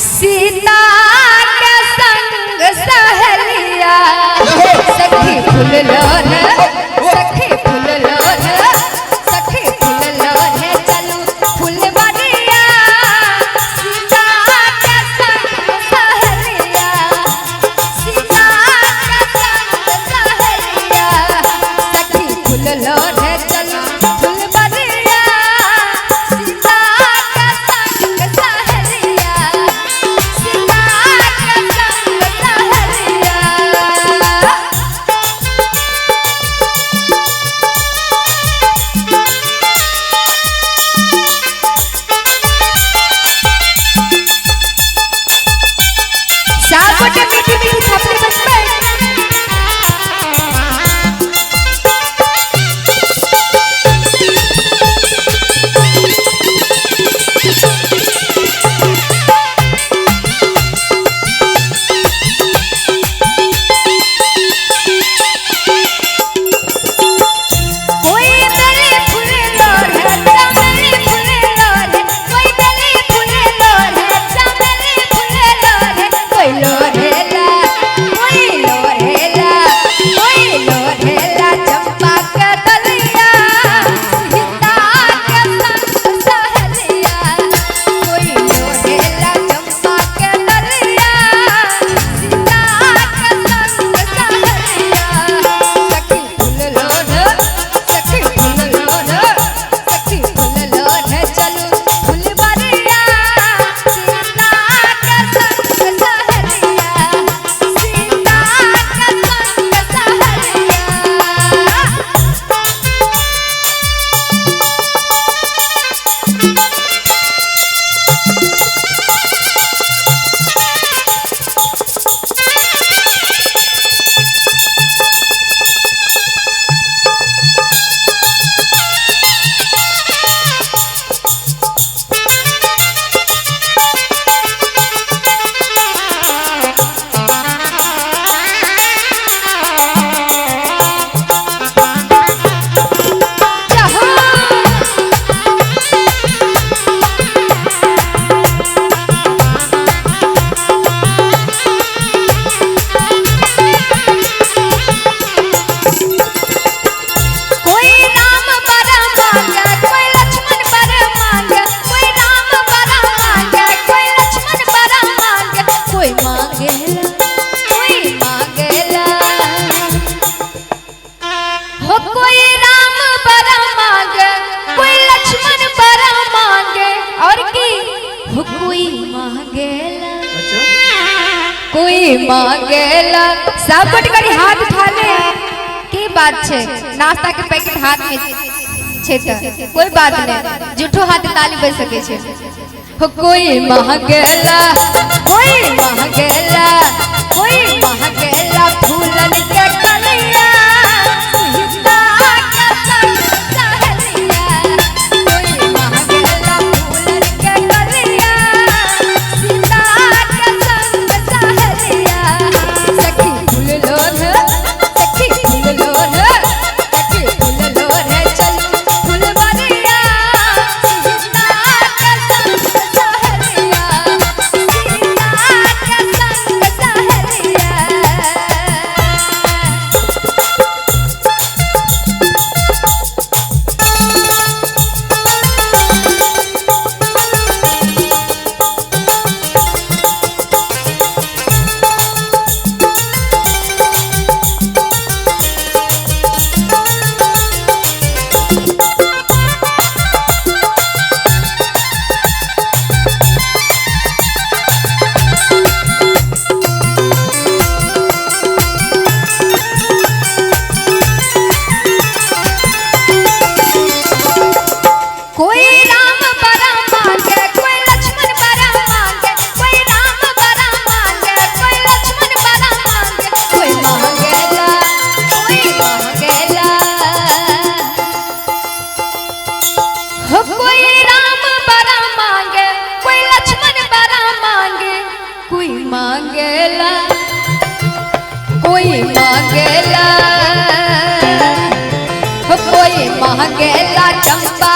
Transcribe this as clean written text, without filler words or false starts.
सीता के संग सहेलिया सखी फूल लोन सखी फूल लोन सखी फूल लोन चलू फुलवरिया सीता के संग सहेलिया सीता के संग सहेलिया सखी फूल लोन चलू फुलवरिया सीता के संग सहेलिया सीता के संग सहेलिया। सापटे मीठी मीठी छापने बस में कोई बेली फूले लोर है चमेली फूले लोर है कोई बेली फूले लोर है चमेली फूले लोर है कोई लोरेला कोई लोरेला कोई लोरेला चंपा के दलिया सीता के संग सहेलिया कोई लोरेला चंपा के दलिया सीता के संग सहेलिया सखी फूल लोन सखी फूल लोन सखी फूल लोन चलू फुलवरिया सीता के संग सहेलिया सीता के संग सहेलिया। कोई राम बरा मांगे कोई लक्ष्मण बरा मांगे कोई राम बरा मांगे कोई लक्ष्मण बरा मांगे कोई मांगेला हो कोई राम बरा मांगे कोई लक्ष्मण बरा मांगे और की हो कोई मांगेला सापट करी हाथ उठा ले की बात छे नाश्ता के पैकेट हाथ में छे त कोई बात नहीं झूठो हाथ ताली बज सके छे हो कोई मांगेला कोई मांगेला कोई मांगेला फूलन के कलिया सीता के संग सहेलिया कोई मांगेला फूलन के कलिया सीता के संग सहेलिया सखी फूल लोन सखी फूल लोन सखी फूल लोन चलू फुलवरिया सीता के संग सहेलिया सीता के संग सहेलिया। कोई राम बरा मांगे कोई लक्ष्मण बरा मांगे कोई राम बरा मांगे कोई लक्ष्मण बरा मांगे कोई मांगेला हो कोई राम बरा मांगे कोई लक्ष्मण बरा मांगे कोई मांगेला हो कोई मांगेला चंपा